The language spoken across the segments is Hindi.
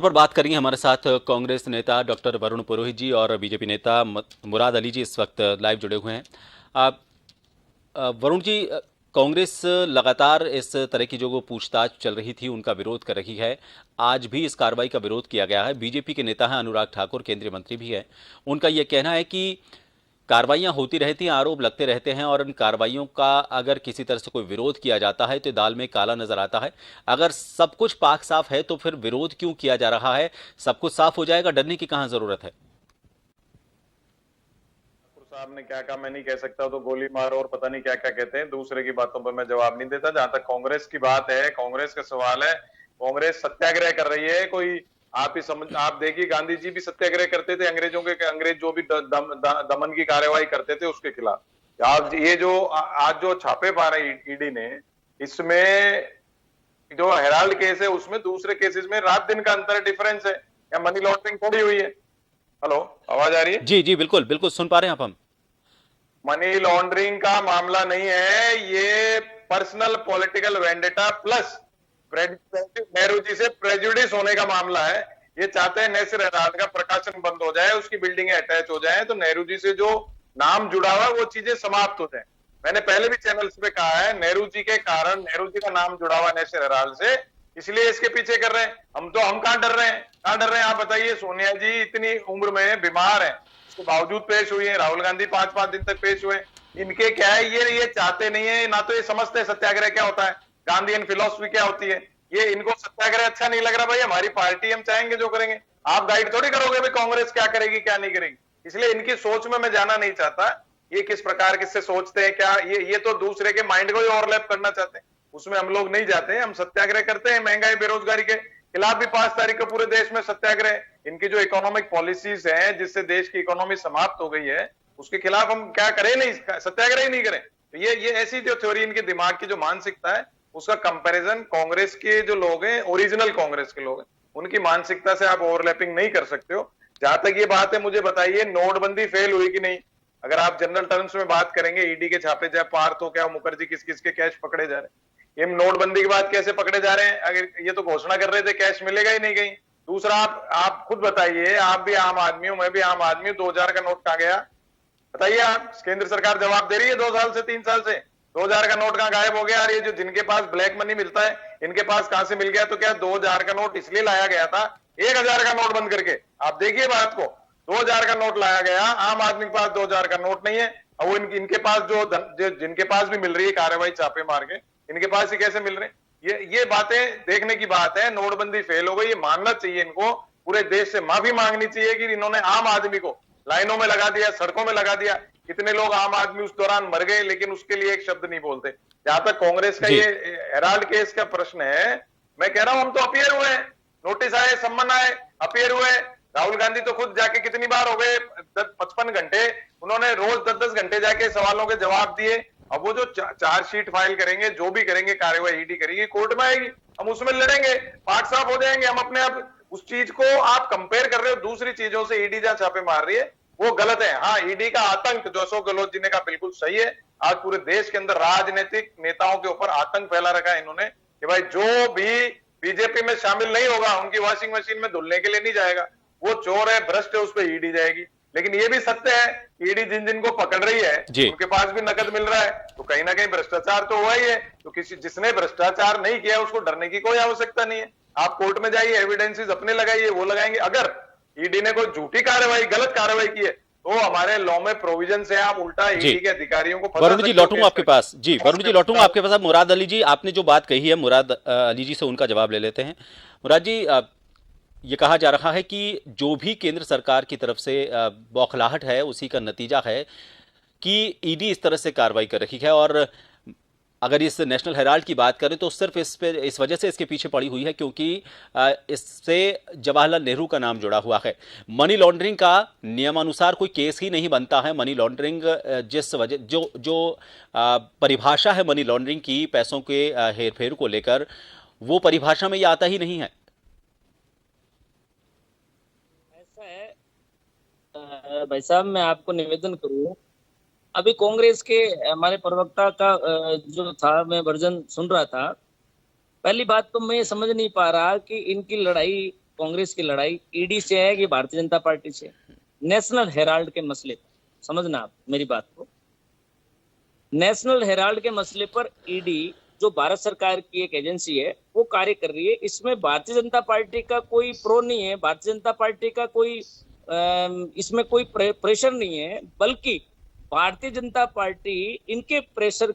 पर बात करेंगे हमारे साथ कांग्रेस नेता डॉक्टर वरुण पुरोहित जी और बीजेपी नेता मुराद अली जी इस वक्त लाइव जुड़े हुए हैं। आप वरुण जी, कांग्रेस लगातार इस तरह की जो वो पूछताछ चल रही थी उनका विरोध कर रही है। आज भी इस कार्रवाई का विरोध किया गया है। बीजेपी के नेता हैं अनुराग ठाकुर, केंद्रीय मंत्री भी हैं। उनका यह कहना है कि कार्रवाइयां होती रहती हैं, आरोप लगते रहते हैं और इन कार्रवाइयों का अगर किसी तरह से कोई विरोध किया जाता है तो दाल में काला नजर आता है। अगर सब कुछ पाक साफ है तो फिर विरोध क्यों किया जा रहा है? सब कुछ साफ हो जाएगा, डरने की कहां जरूरत है? साहब ने क्या कहा मैं नहीं कह सकता, तो गोली मार और पता नहीं क्या क्या कहते हैं। दूसरे की बातों पर मैं जवाब नहीं देता। जहां तक कांग्रेस की बात है, कांग्रेस का सवाल है, कांग्रेस सत्याग्रह कर रही है। कोई आप ही समझ, आप देखिए गांधी जी भी सत्याग्रह करते थे अंग्रेजों के, अंग्रेज जो भी दमन की कार्यवाही करते थे उसके खिलाफ। आज ये जो आज जो छापे पा रहे ईडी ने, इसमें जो हेराल्ड केस है उसमें दूसरे केसेस में रात दिन का अंतर डिफरेंस है, या मनी लॉन्ड्रिंग थोड़ी हुई है। हेलो, आवाज आ रही है? जी जी, बिल्कुल बिल्कुल सुन पा रहे हैं आप हम। मनी लॉन्ड्रिंग का मामला नहीं है ये, personal political vendetta plus Nehru ji से प्रेजुडिस होने का मामला है। ये चाहते हैं नैसिर हेराल्ड का प्रकाशन बंद हो जाए, उसकी बिल्डिंगें अटैच हो जाए, तो नेहरू जी से जो नाम जुड़ा हुआ वो चीजें समाप्त हो जाए। मैंने पहले भी चैनल्स पे कहा है, नेहरू जी के कारण, नेहरू जी का नाम जुड़ा हुआ नैसिर हेराल्ड से, इसलिए इसके पीछे कर रहे हैं। हम कहां डर रहे हैं? कहां डर रहे हैं आप बताइए? सोनिया जी इतनी उम्र में बीमार है, उसके बावजूद पेश हुई है। राहुल गांधी 5-5 दिन तक पेश हुए। इनके क्या है, ये चाहते नहीं है ना, तो ये समझते सत्याग्रह क्या होता है, गांधीयन फिलोसफी क्या होती है। ये इनको सत्याग्रह अच्छा नहीं लग रहा। भाई हमारी पार्टी, हम चाहेंगे जो करेंगे। आप गाइड थोड़ी करोगे भाई कांग्रेस क्या करेगी क्या नहीं करेगी। इसलिए इनकी सोच में मैं जाना नहीं चाहता। ये किस प्रकार किससे सोचते हैं क्या, ये तो दूसरे के माइंड को ही ओवरलैप करना चाहते हैं, उसमें हम लोग नहीं जाते हैं। हम सत्याग्रह करते हैं, महंगाई बेरोजगारी के खिलाफ भी 5 तारीख को पूरे देश में सत्याग्रह। इनकी जो इकोनॉमिक पॉलिसीज हैं जिससे देश की इकोनॉमी समाप्त हो गई है, उसके खिलाफ हम क्या करें? नहीं, सत्याग्रह ही नहीं करें। तो ये ऐसी जो थ्योरी इनके दिमाग की जो मानसिकता है, उसका कंपैरिजन कांग्रेस के जो लोग हैं, ओरिजिनल कांग्रेस के लोग हैं, उनकी मानसिकता से आप ओवरलैपिंग नहीं कर सकते हो। जहां तक ये बात है, मुझे बताइए नोटबंदी फेल हुई कि नहीं? अगर आप जनरल टर्म्स में बात करेंगे, ईडी के छापे चाहे पार्थ हो क्या मुखर्जी, किस किस के कैश पकड़े जा रहे हैं। ये नोटबंदी के बाद कैसे पकड़े जा रहे हैं? अगर ये तो घोषणा कर रहे थे कैश मिलेगा ही नहीं कहीं। दूसरा, आप खुद बताइए, आप भी आम आदमी हूं, मैं भी आम आदमी हूं, 2000 का नोट कहां गया? बताइए आप। केंद्र सरकार जवाब दे रही है 2 साल से 3 साल से, 2000 का नोट कहां गायब हो गया? और ये जो जिनके पास ब्लैक मनी मिलता है, इनके पास कहां से मिल गया? तो क्या 2000 का नोट इसलिए लाया गया था 1000 का नोट बंद करके? आप देखिए बात को, 2000 का नोट लाया गया, आम आदमी के पास 2000 का नोट नहीं है, और वो इनके पास जो जिनके पास भी मिल रही है कार्रवाई छापे मार के, इनके पास ही कैसे मिल रहे हैं? ये बातें देखने की बात है। नोटबंदी फेल हो गई, ये मानना चाहिए इनको, पूरे देश से माफी मांगनी चाहिए कि इन्होंने आम आदमी को लाइनों में लगा दिया, सड़कों में लगा दिया। कितने लोग आम आदमी उस दौरान मर गए, लेकिन उसके लिए एक शब्द नहीं बोलते। जहां तक कांग्रेस का ये हेराल्ड केस का प्रश्न है, मैं कह रहा हूं हम तो अपियर हुए हैं, नोटिस आए, सम्मन आए, अपियर हुए। राहुल गांधी तो खुद जाके कितनी बार हो गए, 55 घंटे उन्होंने रोज 10-10 घंटे जाके सवालों के जवाब दिए। अब वो जो चार्जशीट फाइल करेंगे, जो भी करेंगे, कार्रवाई ईडी करेगी, कोर्ट में आएगी, हम उसमें लड़ेंगे, पाक साफ हो जाएंगे हम अपने आप। उस चीज को आप कंपेयर कर रहे हो दूसरी चीजों से, ईडी जहां छापे मार रही है वो गलत है। हाँ, ईडी का आतंक जो अशोक गहलोत जी ने कहा बिल्कुल सही है। आज पूरे देश के अंदर राजनीतिक नेताओं के ऊपर आतंक फैला रखा है इन्होंने, कि भाई जो भी बीजेपी में शामिल नहीं होगा, उनकी वॉशिंग मशीन में धुलने के लिए नहीं जाएगा, वो चोर है, भ्रष्ट है, उस पर ईडी जाएगी। लेकिन ये भी सत्य है, ईडी जिन जिन को पकड़ रही है उनके पास भी नकद मिल रहा है, तो कहीं ना कहीं भ्रष्टाचार तो हुआ ही है। तो किसी जिसने भ्रष्टाचार नहीं किया उसको डरने की कोई आवश्यकता नहीं है। आप कोर्ट में जाइए, एविडेंसेस अपने लगाइए, वो लगाएंगे। अगर ईडी ने कोई झूठी कार्रवाई, गलत कार्रवाई की है, तो हमारे लॉ में प्रोविजन है, आप उल्टा ईडी के अधिकारियों को फंसा वरुण जी लौटूंगा आपके पास। जी वरुण जी लौटूंगा आपके पास। मुराद अली जी, आपने जो बात कही है, मुराद अली जी से उनका जवाब ले लेते हैं। मुराद जी, ये कहा जा रहा है कि जो भी केंद्र सरकार की तरफ से बौखलाहट है उसी का नतीजा है कि ईडी इस तरह से कार्रवाई कर रही है। और अगर इस नेशनल हेराल्ड की बात करें तो सिर्फ इस वजह से इसके पीछे पड़ी हुई है क्योंकि इससे जवाहरलाल नेहरू का नाम जुड़ा हुआ है। मनी लॉन्ड्रिंग का नियमानुसार कोई केस ही नहीं बनता है। मनी लॉन्ड्रिंग जिस वजह जो परिभाषा है मनी लॉन्ड्रिंग की, पैसों के हेर फेर को लेकर, वो परिभाषा में ये आता ही नहीं है। ऐसा है भाई साहब, मैं आपको निवेदन करूं, अभी कांग्रेस के हमारे प्रवक्ता का जो था, मैं वर्जन सुन रहा था। पहली बात तो मैं समझ नहीं पा रहा कि इनकी लड़ाई कांग्रेस की लड़ाई ईडी से है कि भारतीय जनता पार्टी से? नेशनल हेराल्ड के मसले पर, समझना आप मेरी बात को, नेशनल हेराल्ड के मसले पर ईडी जो भारत सरकार की एक एजेंसी है वो कार्य कर रही है। इसमें भारतीय जनता पार्टी का कोई प्रो नहीं है, भारतीय जनता पार्टी का कोई इसमें कोई प्रेशर नहीं है, बल्कि भारतीय जनता पार्टी इनके प्रेशर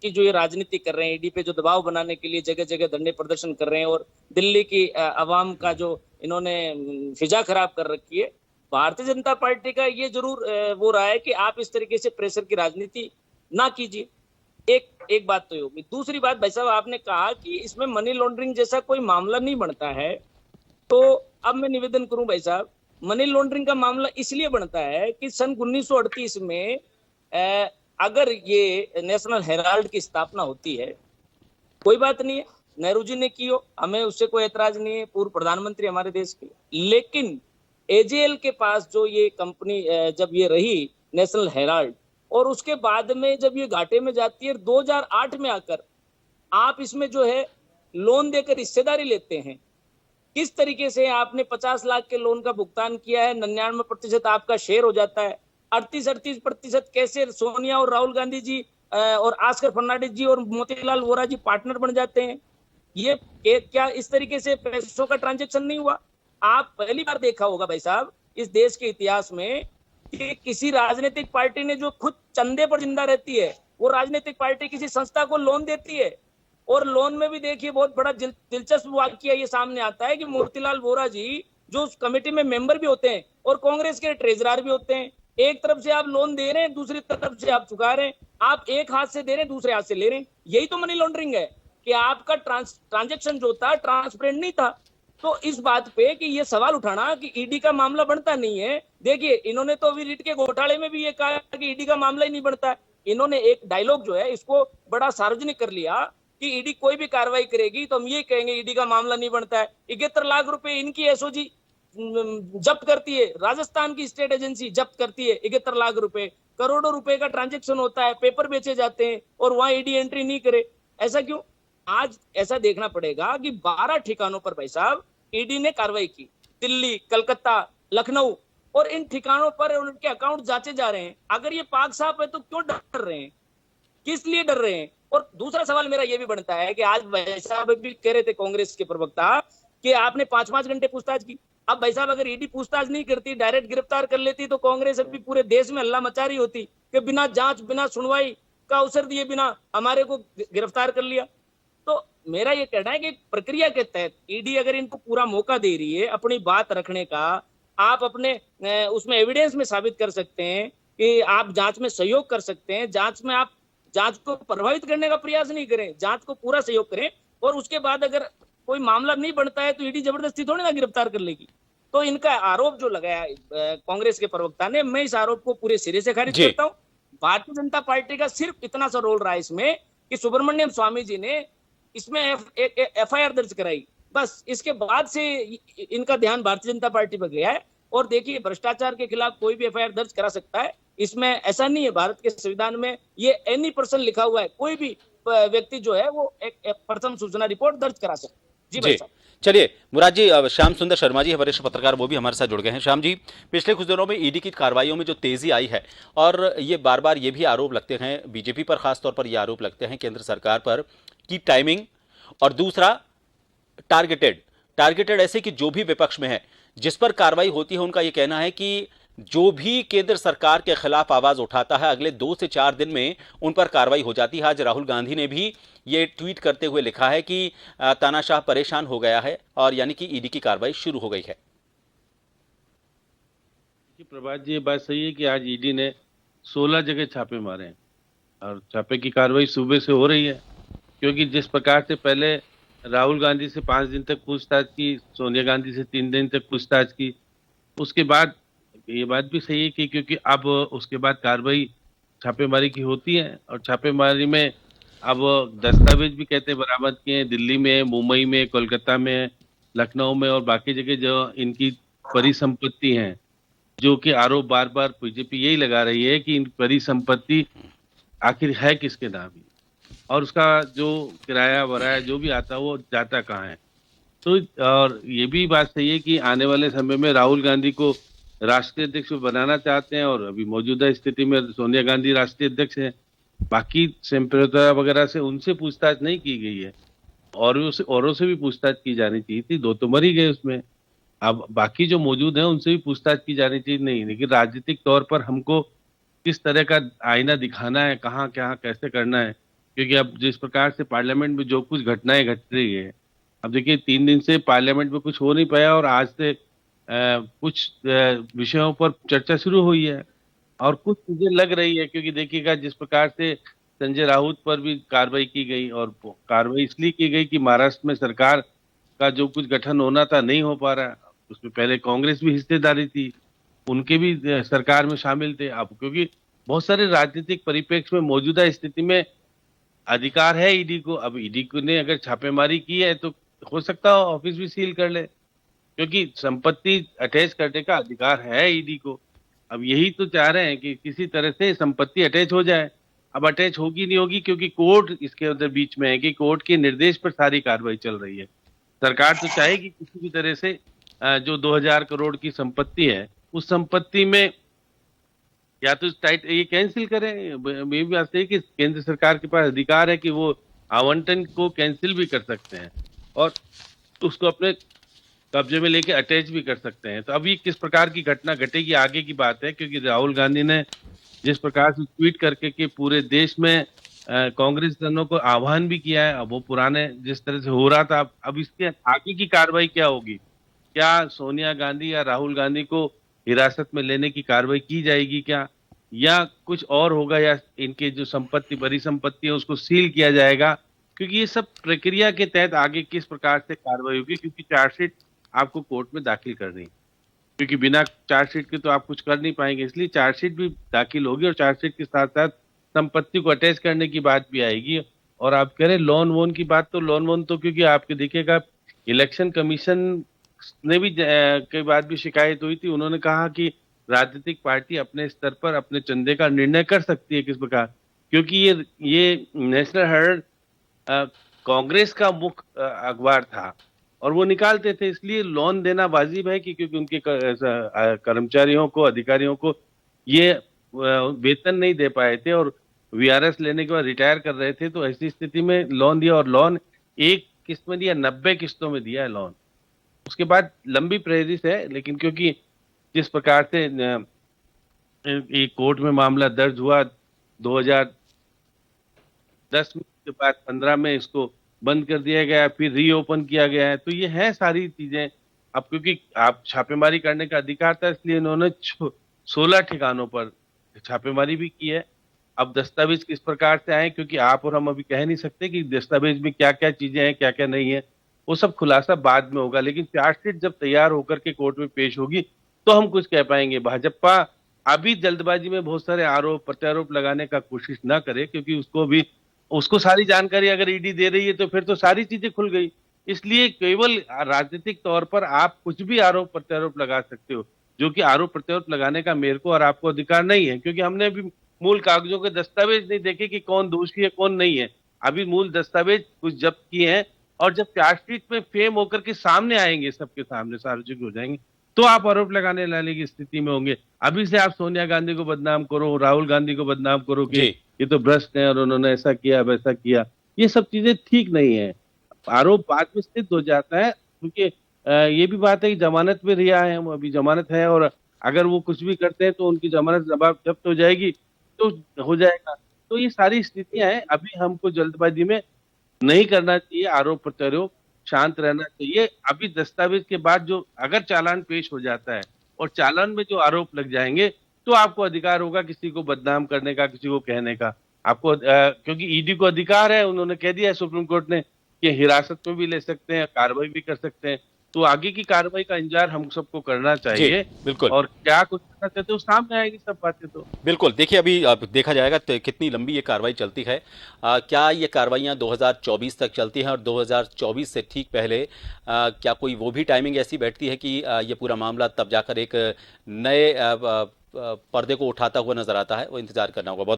की जो ये राजनीति कर रहे हैं, ईडी पे जो दबाव बनाने के लिए जगह जगह धरने प्रदर्शन कर रहे हैं और दिल्ली की आवाम का जो इन्होंने फिजा खराब कर रखी है, भारतीय जनता पार्टी का ये जरूर वो रहा है कि आप इस तरीके से प्रेशर की राजनीति ना कीजिए। एक बात तो होगी। दूसरी बात, भाई साहब आपने कहा कि इसमें मनी लॉन्ड्रिंग जैसा कोई मामला नहीं बनता है, तो अब मैं निवेदन करूं भाई साहब, मनी लॉन्ड्रिंग का मामला इसलिए बनता है कि सन 1938 में अगर ये नेशनल हेराल्ड की स्थापना होती है, कोई बात नहीं है, नेहरू जी ने की हो, हमें उससे कोई एतराज नहीं है, पूर्व प्रधानमंत्री हमारे देश के, लेकिन एजेएल के पास जो ये कंपनी जब ये रही नेशनल हेराल्ड, और उसके बाद में जब ये घाटे में जाती है 2008 में आकर आप इसमें जो है लोन देकर हिस्सेदारी लेते हैं। किस तरीके से आपने 50 लाख के लोन का भुगतान किया है, 99% आपका शेयर हो जाता है, 38% कैसे सोनिया और राहुल गांधी जी और आस्कर फर्नांडिस जी और मोतीलाल वोरा जी पार्टनर बन जाते हैं? ये क्या इस तरीके से पैसों का ट्रांजेक्शन नहीं हुआ? आप पहली बार देखा होगा भाई साहब इस देश के इतिहास में कि किसी राजनीतिक पार्टी ने जो खुद चंदे पर जिंदा रहती है, वो राजनीतिक पार्टी किसी संस्था को लोन देती है। और लोन में भी देखिए बहुत बड़ा दिलचस्प वाकया ये सामने आता है कि मोतीलाल वोरा जी जो उस कमेटी में मेंबर भी होते हैं और कांग्रेस के ट्रेजरर भी होते हैं। एक तरफ से आप लोन दे रहे हैं, दूसरी तरफ से आप चुका रहे हैं, आप एक हाथ से दे रहे हैं, दूसरे हाथ से ले रहे हैं। यही तो मनी लॉन्ड्रिंग है कि आपका ट्रांजेक्शन जो था ट्रांसपेरेंट नहीं था। तो इस बात पे कि ये सवाल उठाना कि ईडी का मामला बनता नहीं है, देखिए इन्होंने तो अभी रीट के घोटाले में भी ये कहा कि ईडी का मामला ही नहीं बनता है। इन्होंने एक डायलॉग जो है इसको बड़ा सार्वजनिक कर लिया कि ईडी कोई भी कार्रवाई करेगी तो हम ये कहेंगे ईडी का मामला नहीं बनता है। 71 लाख रुपए इनकी एसओजी जब्त करती है, राजस्थान की स्टेट एजेंसी जब्त करती है 71 लाख रुपए, करोड़ों रुपए का ट्रांजेक्शन होता है, पेपर बेचे जाते हैं और वहां ईडी एंट्री नहीं करे। ऐसा क्यों? आज ऐसा देखना पड़ेगा कि 12 ठिकानों पर भाई साहब ईडी ने कार्रवाई की, दिल्ली, कलकत्ता, लखनऊ, और इन ठिकानों पर उनके अकाउंट जांचे जा रहे हैं। अगर ये पाक साफ है तो क्यों डर रहे हैं, किस लिए डर रहे हैं? और दूसरा सवाल मेरा ये भी बनता है कि आज भाई साहब भी कह रहे थे कांग्रेस के प्रवक्ता कि आपने 5-5 घंटे पूछताछ की। अब भाई साहब अगर ईडी पूछताछ नहीं करती, डायरेक्ट गिरफ्तार कर लेती, तो कांग्रेस अभी पूरे देश में हल्ला मचा रही होती कि बिना जांच बिना सुनवाई का अवसर दिए बिना हमारे को गिरफ्तार कर लिया। तो मेरा ये कहना है कि प्रक्रिया के तहत ईडी अगर इनको पूरा मौका दे रही है अपनी बात रखने का, आप अपने उसमें एविडेंस में साबित कर सकते हैं कि आप जांच में सहयोग कर सकते हैं, जांच में आप जांच को प्रभावित करने का प्रयास नहीं करें, जांच को पूरा सहयोग करें, और उसके बाद अगर कोई मामला नहीं बनता है तो ईडी जबरदस्ती थोड़ी ना गिरफ्तार कर लेगी। तो इनका आरोप जो लगाया कांग्रेस के प्रवक्ता ने, मैं इस आरोप को पूरे सिरे से खारिज करता हूँ। भारतीय जनता पार्टी का सिर्फ इतना सा रोल रहा है इसमें कि सुब्रमण्यम स्वामी जी ने इसमें एफआईआर दर्ज कराई, बस इसके बाद से इनका ध्यान भारतीय जनता पार्टी पर गया है। और देखिए भ्रष्टाचार के खिलाफ कोई भी एफआईआर दर्ज करा सकता है, इसमें ऐसा नहीं है, भारत के संविधान में ये एनी पर्सन लिखा हुआ है, कोई भी व्यक्ति जो है वो एक प्रथम सूचना रिपोर्ट दर्ज करा सकता है। जी भाई साहब। चलिए मुराद जी, श्याम सुंदर शर्मा जी वरिष्ठ पत्रकार, वो भी हमारे साथ जुड़ गए हैं। श्याम जी, पिछले कुछ दिनों में ईडी की कार्रवाइयों में जो तेजी आई है, और ये बार बार ये भी आरोप लगते हैं बीजेपी पर, खासतौर पर ये आरोप लगते हैं केंद्र सरकार पर कि टाइमिंग, और दूसरा टारगेटेड ऐसे कि जो भी विपक्ष में है जिस पर कार्रवाई होती है, उनका यह कहना है कि जो भी केंद्र सरकार के खिलाफ आवाज उठाता है अगले 2 से 4 दिन में उन पर कार्रवाई हो जाती है। आज राहुल गांधी ने भी ये ट्वीट करते हुए लिखा है कि तानाशाह परेशान हो गया है, और यानी कि ईडी की कार्रवाई शुरू हो गई है। प्रभात जी, ये बात सही है कि आज ईडी ने 16 जगह छापे मारे हैं, और छापे की कार्रवाई सुबह से हो रही है, क्योंकि जिस प्रकार से पहले राहुल गांधी से 5 दिन तक पूछताछ की, सोनिया गांधी से 3 दिन तक पूछताछ की, उसके बाद ये बात भी सही है कि क्योंकि अब उसके बाद कार्रवाई छापेमारी की होती है, और छापेमारी में अब दस्तावेज भी कहते हैं बरामद किए हैं, दिल्ली में, मुंबई में, कोलकाता में, लखनऊ में और बाकी जगह जो इनकी परिसंपत्ति हैं, जो कि आरोप बार बार बीजेपी यही लगा रही है कि इन परिसंपत्ति आखिर है किसके नाम, और उसका जो किराया वराया जो भी आता है वो जाता कहाँ है। तो और ये भी बात सही है कि आने वाले समय में राहुल गांधी को राष्ट्रीय अध्यक्ष बनाना चाहते हैं, और अभी मौजूदा स्थिति में सोनिया गांधी राष्ट्रीय अध्यक्ष हैं। बाकी संप्रदाय वगैरह से उनसे पूछताछ नहीं की गई है, और औरों से भी पूछताछ की जानी चाहिए थी, दो तो मर ही गए उसमें। अब बाकी जो मौजूद हैं उनसे भी पूछताछ की जानी चाहिए, नहीं, लेकिन राजनीतिक तौर पर हमको किस तरह का आईना दिखाना है, कहाँ क्या कैसे करना है, क्योंकि अब जिस प्रकार से पार्लियामेंट में जो कुछ घटनाएं घट रही है, अब देखिए 3 दिन से पार्लियामेंट में कुछ हो नहीं पाया, और आज से कुछ विषयों पर चर्चा शुरू हुई है, और कुछ चीजें लग रही है, क्योंकि देखिएगा जिस प्रकार से संजय राउत पर भी कार्रवाई की गई, और कार्रवाई इसलिए की गई कि महाराष्ट्र में सरकार का जो कुछ गठन होना था नहीं हो पा रहा। उसमें पहले कांग्रेस भी हिस्सेदारी थी, उनके भी सरकार में शामिल थे। अब क्योंकि बहुत सारे राजनीतिक परिप्रेक्ष्य में मौजूदा स्थिति में अधिकार है ईडी को, अब ईडी को ने अगर छापेमारी की है तो हो सकता है ऑफिस भी सील कर ले, क्योंकि संपत्ति अटैच करने का अधिकार है ईडी को। अब यही तो चाह रहे हैं कि किसी तरह से संपत्ति अटैच हो जाए। अब अटैच होगी नहीं होगी, क्योंकि कोर्ट इसके अंदर बीच में है कि कोर्ट के निर्देश पर सारी कार्रवाई चल रही है। सरकार तो चाहेगी किसी भी तरह से जो 2000 करोड़ की संपत्ति है, उस संपत्ति में या तो टाइट ये कैंसिल करें। ये भी बात है कि केंद्र सरकार के पास अधिकार है कि वो आवंटन को कैंसिल भी कर सकते हैं, और उसको अपने कब्जे में लेके अटैच भी कर सकते हैं। तो अभी किस प्रकार की घटना घटेगी आगे की बात है, क्योंकि राहुल गांधी ने जिस प्रकार से ट्वीट करके कि पूरे देश में कांग्रेस जनों को आह्वान भी किया है, अब वो पुराने जिस तरह से हो रहा था, अब इसके आगे की कार्रवाई क्या होगी? क्या सोनिया गांधी या राहुल गांधी को हिरासत में लेने की कार्रवाई की जाएगी क्या, या कुछ और होगा, या इनके जो संपत्ति बड़ी संपत्ति है उसको सील किया जाएगा? क्योंकि ये सब प्रक्रिया के तहत आगे किस प्रकार से कार्रवाई होगी, क्योंकि चार्जशीट आपको कोर्ट में दाखिल करनी, क्योंकि बिना चार्जशीट के तो आप कुछ कर नहीं पाएंगे, इसलिए चार्जशीट भी दाखिल होगी, और चार्जशीट के साथ साथ संपत्ति को अटैच करने की बात भी आएगी। और आप कह रहे लोन वोन की बात, तो लोन वोन तो क्योंकि आपके देखिएगा इलेक्शन कमीशन ने भी कई बार भी शिकायत हुई थी, उन्होंने कहा कि राजनीतिक पार्टी अपने स्तर पर अपने चंदे का निर्णय कर सकती है किस प्रकार, क्योंकि ये नेशनल हेराल्ड कांग्रेस का मुख्य अखबार था, और वो निकालते थे, इसलिए लोन देना वाजिब है कि क्योंकि उनके कर्मचारियों को, अधिकारियों को ये वेतन नहीं दे पाए थे, और वीआरएस लेने के बाद रिटायर कर रहे थे, तो ऐसी स्थिति में लोन दिया, और लोन एक किस्त में दिया, 90 किस्तों में दिया है लोन। उसके बाद लंबी प्रेरिस है, लेकिन क्योंकि जिस प्रकार से एक कोर्ट में मामला दर्ज हुआ 2010 के बाद 15 में इसको बंद कर दिया गया, फिर रीओपन किया गया है, तो ये है सारी चीजें। अब क्योंकि आप छापेमारी करने का अधिकार था, इसलिए इन्होंने 16 ठिकानों पर छापेमारी भी की है। अब दस्तावेज किस प्रकार से आए, क्योंकि आप और हम अभी कह नहीं सकते कि दस्तावेज में क्या क्या चीजें हैं, क्या क्या नहीं है, वो सब खुलासा बाद में होगा, लेकिन चार्जशीट जब तैयार होकर के कोर्ट में पेश होगी तो हम कुछ कह पाएंगे। भाजपा अभी जल्दबाजी में बहुत सारे आरोप प्रत्यारोप लगाने का कोशिश ना करे, क्योंकि उसको सारी जानकारी अगर ईडी दे रही है तो फिर तो सारी चीजें खुल गई। इसलिए केवल राजनीतिक तौर पर आप कुछ भी आरोप प्रत्यारोप लगा सकते हो, जो कि आरोप प्रत्यारोप लगाने का मेरे को और आपको अधिकार नहीं है, क्योंकि हमने अभी मूल कागजों के दस्तावेज नहीं देखे कि कौन दोषी है कौन नहीं है। अभी मूल दस्तावेज कुछ जब्त किए हैं, और जब चार्जशीट में फेम होकर के सामने आएंगे, सबके सामने सार्वजनिक हो जाएंगे, तो आप आरोप लगाने लाने की स्थिति में होंगे। अभी से आप सोनिया गांधी को बदनाम करो, राहुल गांधी को बदनाम करो कि ये तो भ्रष्ट है और उन्होंने ऐसा किया वैसा किया, ये सब चीजें ठीक नहीं है। आरोप बाद में सिद्ध हो जाता है, क्योंकि ये भी बात है कि जमानत में रिहा है, वो अभी जमानत है, और अगर वो कुछ भी करते हैं तो उनकी जमानत जब्त हो जाएगी, तो हो जाएगा। तो ये सारी स्थितियां हैं, अभी हमको जल्दबाजी में नहीं करना चाहिए आरोप प्रत्यारोप, शांत रहना चाहिए। अभी दस्तावेज के बाद जो अगर चालान पेश हो जाता है और चालान में जो आरोप लग जाएंगे, तो आपको अधिकार होगा किसी को बदनाम करने का, किसी को कहने का। आपको क्योंकि ईडी को अधिकार है, उन्होंने कह दिया है सुप्रीम कोर्ट ने कि हिरासत में भी ले सकते हैं, कार्रवाई भी कर सकते हैं। तो आगे की कार्रवाई का इंतजार हम सबको करना चाहिए, बिल्कुल। और क्या कुछ करना चाहते हो सामने आएगी सब बातें। तो बिल्कुल, देखिए अभी अब देखा जाएगा तो कितनी लंबी ये कार्रवाई चलती है। क्या ये कार्रवाइयाँ 2024 तक चलती हैं, और 2024 से ठीक पहले क्या कोई वो भी टाइमिंग ऐसी बैठती है कि ये पूरा मामला तब जाकर एक नए पर्दे को उठाता हुआ नजर आता है? वो इंतजार करना होगा। बहुत